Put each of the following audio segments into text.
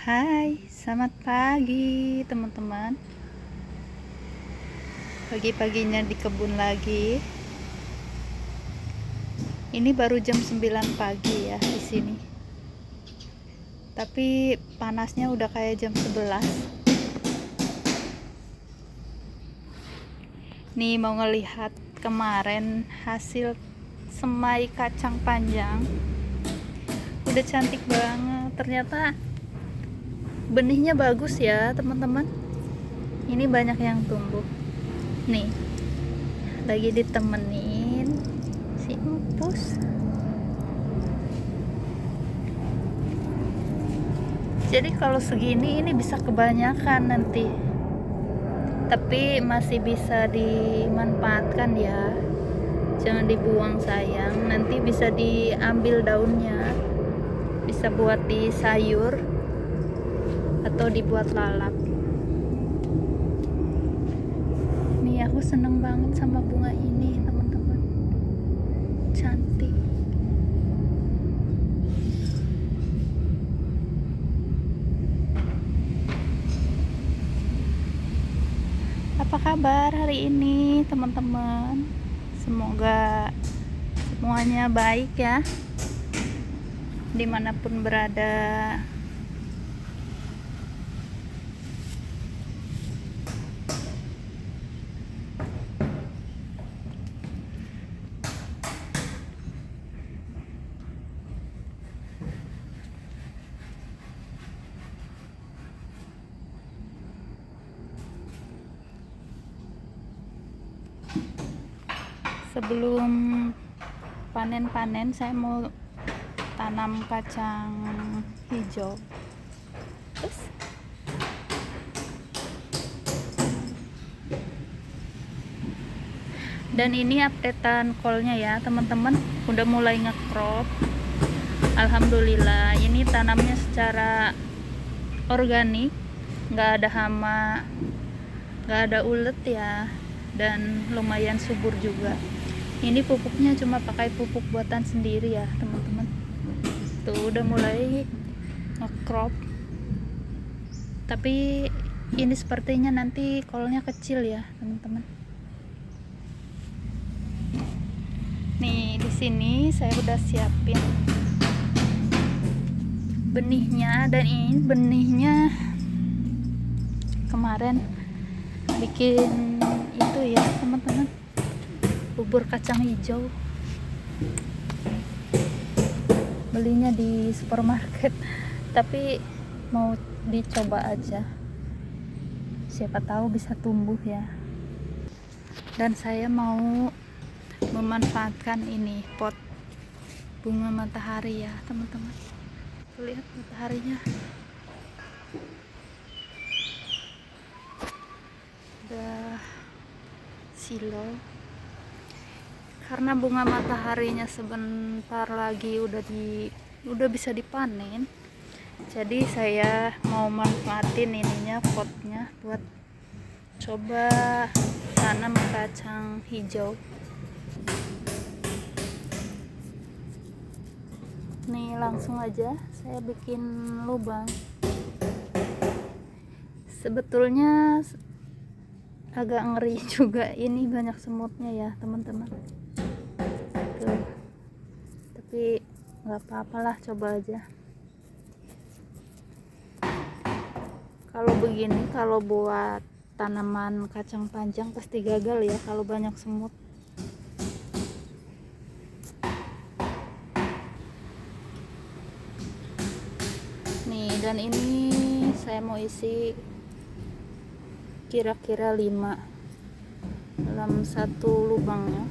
Hai, selamat pagi teman-teman. Pagi-paginya di kebun lagi. Ini baru jam 9 pagi ya di sini. Tapi panasnya udah kayak jam 11. Nih mau ngelihat kemarin hasil semai kacang panjang. Udah cantik banget. Ternyata benihnya bagus ya, teman-teman. Ini banyak yang tumbuh. Nih, lagi ditemenin si empus. Jadi kalau segini ini bisa kebanyakan nanti, tapi masih bisa dimanfaatkan ya, jangan dibuang sayang. Nanti bisa diambil daunnya, bisa buat di sayur atau dibuat lalap. Nih aku seneng banget sama bunga ini teman-teman, cantik. Apa kabar hari ini teman-teman? Semoga semuanya baik ya, dimanapun berada. Sebelum panen-panen saya mau tanam kacang hijau. Terus dan ini updatean callnya ya teman-teman, udah mulai nge-crop. Alhamdulillah, ini tanamnya secara organik, nggak ada hama, nggak ada ulet ya, dan lumayan subur juga. Ini pupuknya cuma pakai pupuk buatan sendiri ya teman-teman. Tuh udah mulai nge-crop, tapi ini sepertinya nanti kolnya kecil ya teman-teman. Nih di sini saya udah siapin benihnya, dan ini benihnya kemarin bikin itu ya teman-teman, bubur kacang hijau. Belinya di supermarket, tapi mau dicoba aja, siapa tahu bisa tumbuh ya. Dan saya mau memanfaatkan ini pot bunga matahari ya teman-teman. Lihat mataharinya, udah silau. Karena bunga mataharinya sebentar lagi udah bisa dipanen, jadi saya mau manfaatin ininya, potnya, buat coba tanam kacang hijau. Nih langsung aja saya bikin lubang. Sebetulnya agak ngeri juga, ini banyak semutnya ya teman-teman. Tuh. Tapi nggak apa-apalah, coba aja. Kalau begini, kalau buat tanaman kacang panjang pasti gagal ya kalau banyak semut. Nih, dan ini saya mau isi kira-kira 5 dalam satu lubangnya,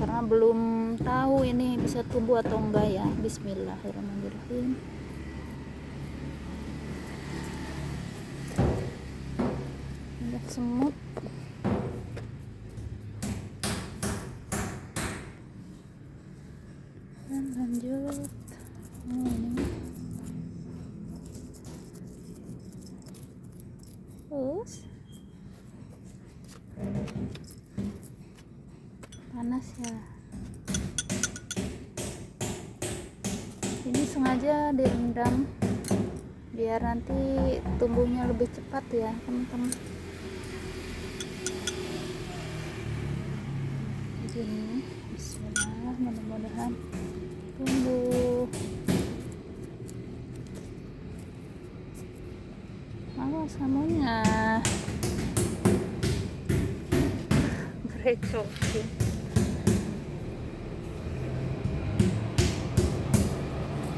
karena belum tahu ini bisa tumbuh atau enggak ya. Bismillahirrahmanirrahim. Banyak semut. Dan lanjut ini. Terus panas ya, ini sengaja direndam biar nanti tumbuhnya lebih cepat ya teman-teman. Begini, bismillah, mudah-mudahan tumbuh. Awas samunya berecokin.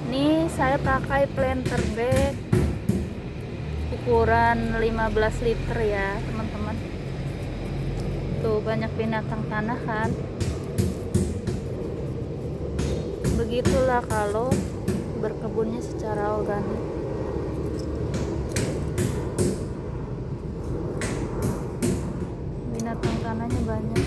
Ini saya pakai planter bag ukuran 15 liter ya teman-teman. Tuh banyak binatang tanah kan. Begitulah kalau berkebunnya secara organik. Binatang tanahnya banyak.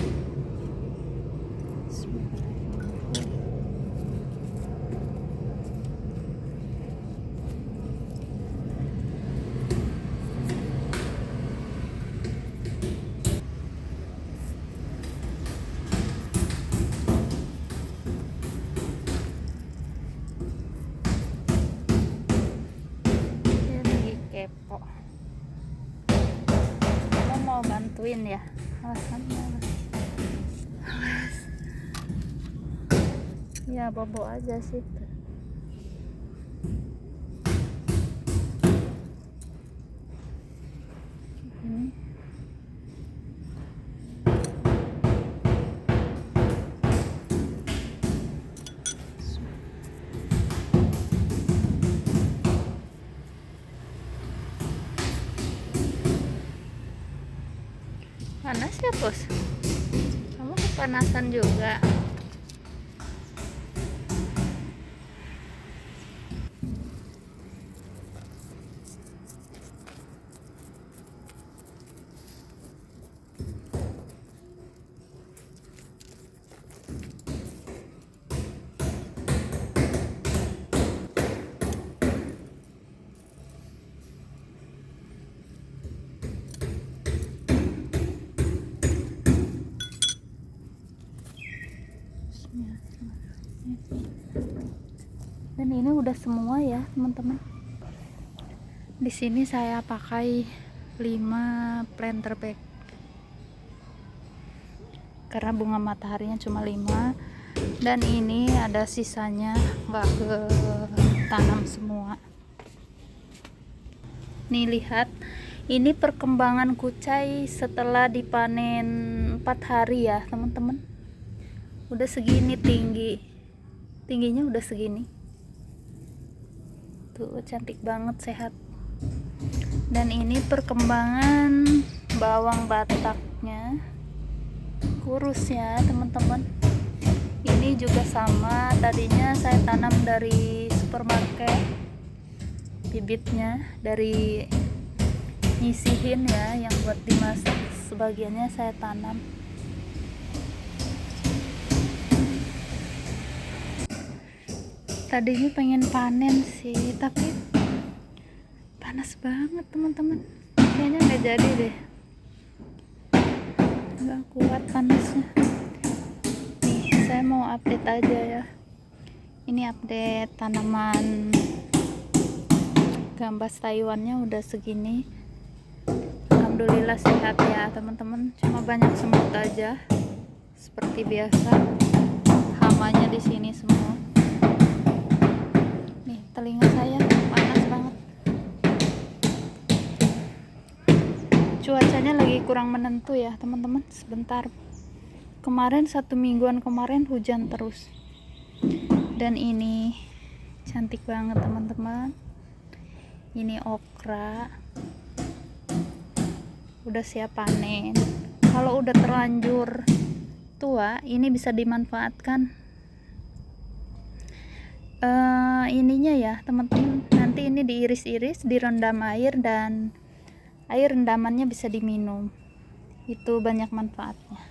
Dia lagi kepo. Kamu mau bantuin ya? Alasannya ya bobo aja sih. Ini panas ya bos? Kamu kepanasan juga? Dan ini udah semua ya teman-teman. Di sini saya pakai 5 planter bag karena bunga mataharinya cuma 5, dan ini ada sisanya nggak ke tanam semua. Nih lihat, ini perkembangan kucai setelah dipanen 4 hari ya teman-teman. Udah segini tingginya udah segini tuh, cantik banget, sehat. Dan ini perkembangan bawang bataknya, kurus ya teman-teman. Ini juga sama, tadinya saya tanam dari supermarket, bibitnya dari nyisihin ya yang buat dimasak, sebagiannya saya tanam. Tadinya pengen panen sih, tapi panas banget teman-teman, kayaknya nggak jadi deh, nggak kuat panasnya. Nih saya mau update aja ya, ini update tanaman gambas Taiwannya udah segini. Alhamdulillah sehat ya teman-teman, cuma banyak semut aja seperti biasa, hamanya di sini semua. Nih telinga saya panas banget, cuacanya lagi kurang menentu ya teman-teman. Sebentar, kemarin 1 mingguan kemarin hujan terus. Dan ini cantik banget teman-teman, ini okra udah siap panen. Kalau udah terlanjur tua, ini bisa dimanfaatkan ininya ya teman-teman. Nanti ini diiris-iris, direndam air, dan air rendamannya bisa diminum. Itu banyak manfaatnya.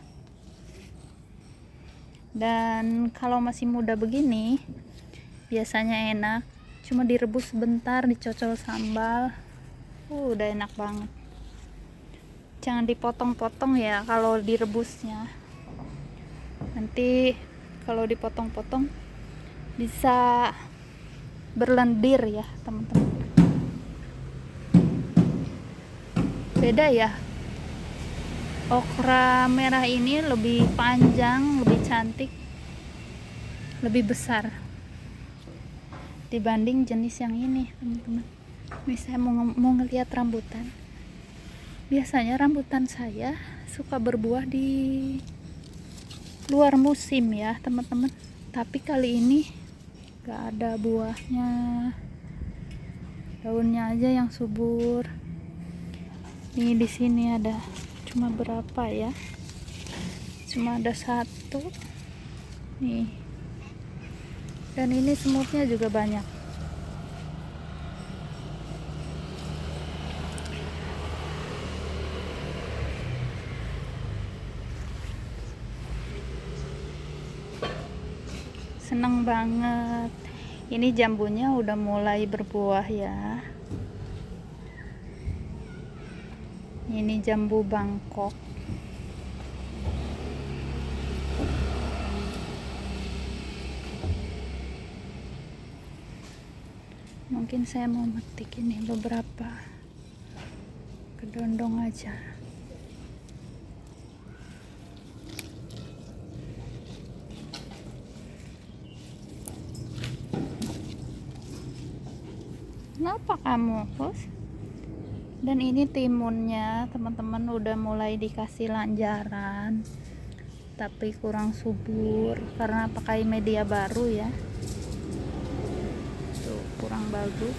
Dan kalau masih muda begini biasanya enak, cuma direbus sebentar, dicocol sambal, udah enak banget. Jangan dipotong-potong ya kalau direbusnya, nanti kalau dipotong-potong bisa berlendir ya teman-teman. beda ya. Okra merah ini lebih panjang, lebih cantik, lebih besar dibanding jenis yang ini, teman-teman. Ini saya mau ngeliat rambutan. Biasanya rambutan saya suka berbuah di luar musim ya, teman-teman. Tapi kali ini gak ada buahnya, daunnya aja yang subur. Ini di sini ada cuma berapa ya? Cuma ada satu nih. Dan ini semutnya juga banyak. Seneng banget. Ini jambunya udah mulai berbuah ya. Ini jambu Bangkok. Mungkin saya mau metik ini beberapa kedondong aja. Kenapa kamu, Bos? Dan ini timunnya, teman-teman, udah mulai dikasih lanjaran, tapi kurang subur karena pakai media baru ya. Tuh, kurang bagus.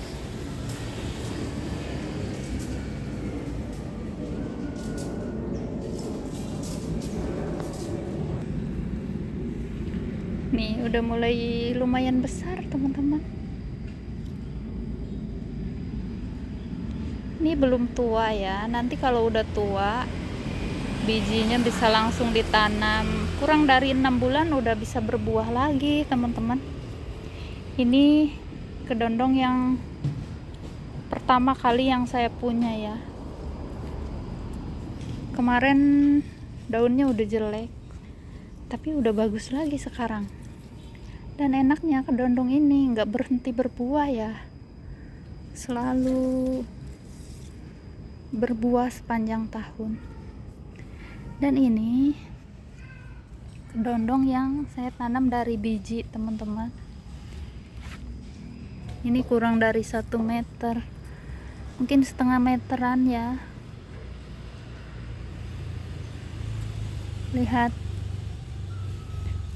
Nih, udah mulai lumayan besar, teman-teman. Ini belum tua ya, nanti kalau udah tua bijinya bisa langsung ditanam. Kurang dari 6 bulan udah bisa berbuah lagi, teman-teman. Ini kedondong yang pertama kali yang saya punya ya. Kemarin daunnya udah jelek, tapi udah bagus lagi sekarang. Dan enaknya kedondong ini nggak berhenti berbuah ya, selalu berbuah sepanjang tahun. Dan ini kedondong yang saya tanam dari biji, teman-teman. Ini kurang dari 1 meter, mungkin setengah meteran ya. Lihat,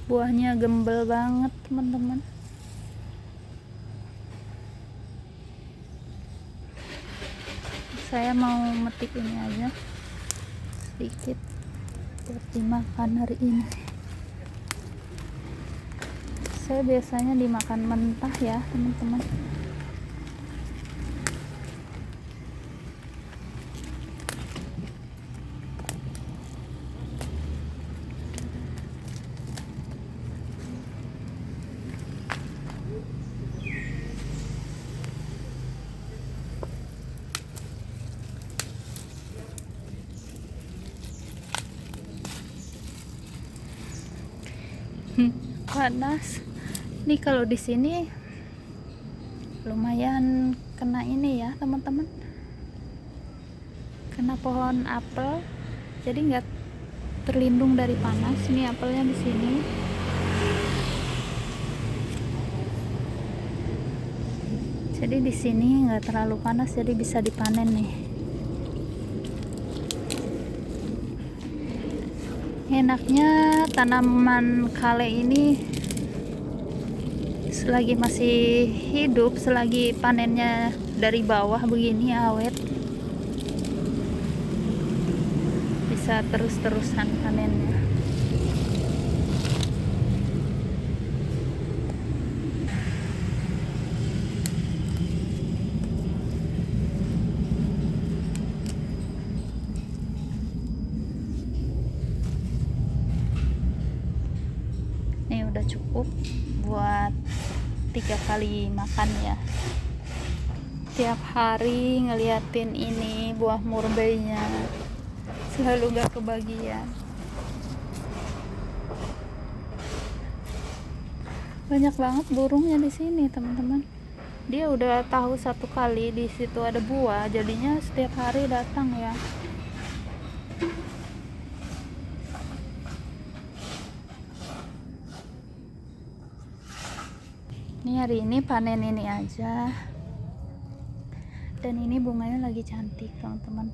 buahnya gembel banget, teman-teman. Saya mau metik ini aja sedikit buat dimakan hari ini. Saya biasanya dimakan mentah ya, teman-teman. Panas. Nih kalau di sini lumayan kena ini ya, teman-teman. Kena pohon apel, jadi nggak terlindung dari panas. Ini apelnya di sini. Jadi di sini nggak terlalu panas, jadi bisa dipanen nih. Enaknya tanaman kale ini selagi masih hidup, selagi panennya dari bawah begini awet, bisa terus-terusan panennya. Ini udah cukup buat 3 kali makan ya. Tiap hari ngeliatin ini buah murbeinya, selalu gak kebagian. Banyak banget burungnya di sini, teman-teman. Dia udah tahu satu kali di situ ada buah, jadinya setiap hari datang ya. Ini hari ini panen ini aja, dan ini bunganya lagi cantik teman-teman.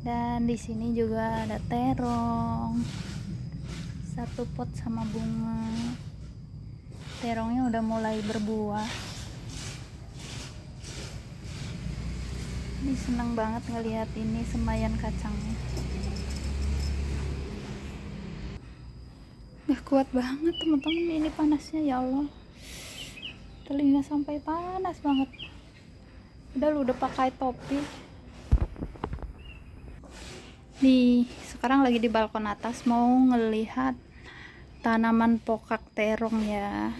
Dan di sini juga ada terong, satu pot sama bunga. Terongnya udah mulai berbuah. Ini seneng banget ngelihat ini semayan kacangnya. Kuat banget teman-teman, ini panasnya ya Allah, telinga sampai panas banget. Udah pakai topi. Nih sekarang lagi di balkon atas mau ngelihat tanaman pokak terong ya.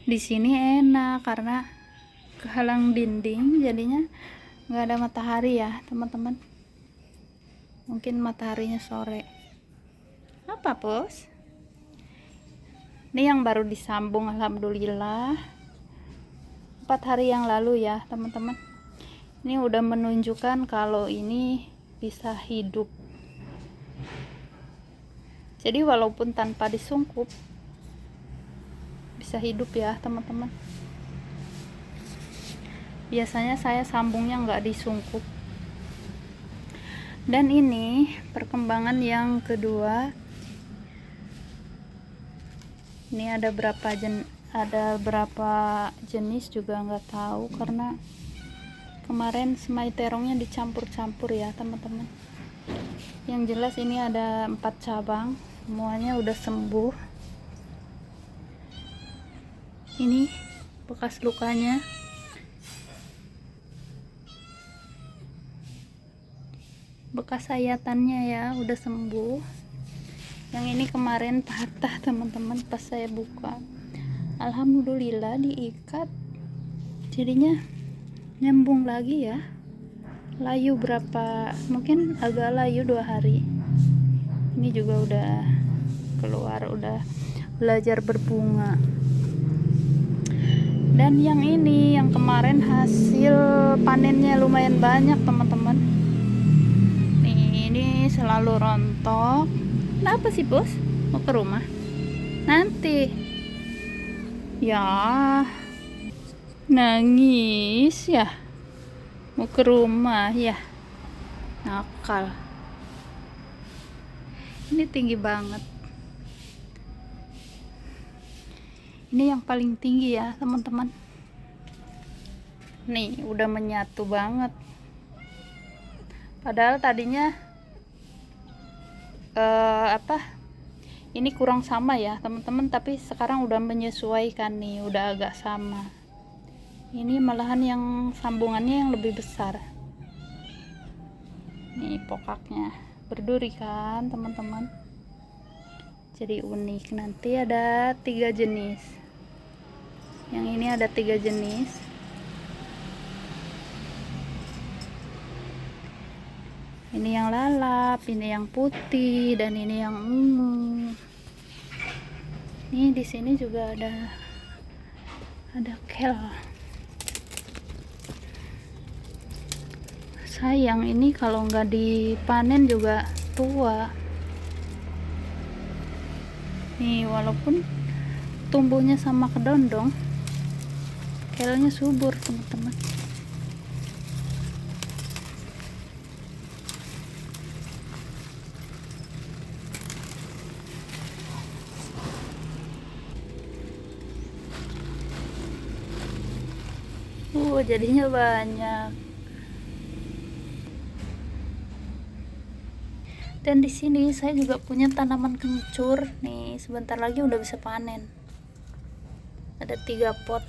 Di sini enak karena kehalang dinding, jadinya nggak ada matahari ya teman-teman. Mungkin mataharinya sore. Apa bos? Ini yang baru disambung, alhamdulillah 4 hari yang lalu ya teman-teman. Ini udah menunjukkan kalau ini bisa hidup. Jadi walaupun tanpa disungkup bisa hidup ya teman-teman. Biasanya saya sambungnya nggak disungkup. Dan ini perkembangan yang kedua. Ini ada berapa jenis juga nggak tahu, karena kemarin semai terongnya dicampur-campur ya teman-teman. Yang jelas ini ada 4 cabang, semuanya udah sembuh. Ini bekas lukanya. Bekas sayatannya ya udah sembuh. Yang ini kemarin patah teman-teman pas saya buka. Alhamdulillah diikat, jadinya nyambung lagi ya. Layu berapa, mungkin agak layu 2 hari. Ini juga udah keluar, udah belajar berbunga. Dan yang ini yang kemarin hasil panennya lumayan banyak teman-teman. Nih, ini selalu rontok. Kenapa sih bos? Mau ke rumah? Nanti ya nangis ya, mau ke rumah ya, nakal. Ini tinggi banget. Ini yang paling tinggi ya teman-teman. Nih udah menyatu banget, padahal tadinya ini kurang sama ya teman-teman, tapi sekarang udah menyesuaikan nih, udah agak sama. Ini malahan yang sambungannya yang lebih besar. Nih pokaknya berduri kan teman-teman, jadi unik. Nanti ada 3 jenis. Yang ini ada 3 jenis. Ini yang lalap, ini yang putih, dan ini yang ungu. Ini di sini juga ada kel. Sayang ini kalau nggak dipanen juga tua. Nih walaupun tumbuhnya sama kedondong, kelnya subur teman-teman. Jadinya banyak. Dan di sini saya juga punya tanaman kencur. Nih, sebentar lagi udah bisa panen. Ada 3 pot.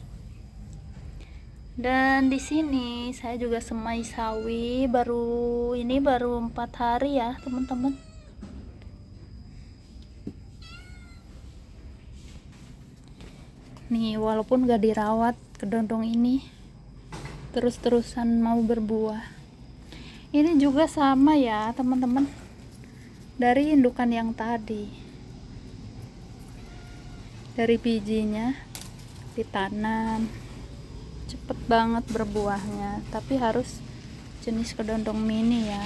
Dan di sini saya juga semai sawi, baru 4 hari ya, teman-teman. Nih, walaupun gak dirawat, kedondong ini terus-terusan mau berbuah. Ini juga sama ya teman-teman, dari indukan yang tadi. dari bijinya ditanam, cepet banget berbuahnya, tapi harus jenis kedondong mini ya.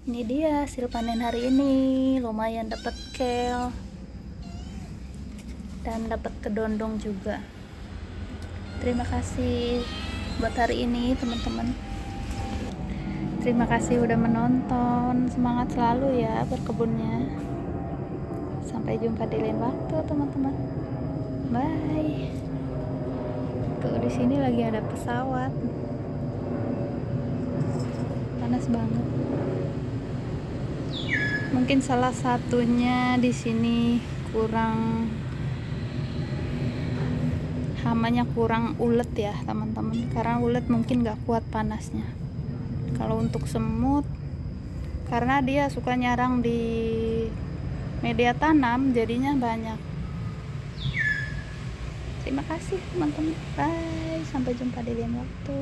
Ini dia hasil panen hari ini, lumayan dapat kale dan dapat kedondong juga. Terima kasih buat hari ini teman-teman. Terima kasih udah menonton, semangat selalu ya berkebunnya. Sampai jumpa di lain waktu teman-teman. Bye. Tuh di sini lagi ada pesawat. Panas banget. Mungkin salah satunya di sini kurang, hamanya kurang ulet ya teman-teman. Karena ulet mungkin gak kuat panasnya. Kalau untuk semut, karena dia suka nyarang di media tanam, jadinya banyak. Terima kasih teman-teman. Bye. Sampai jumpa di lain waktu.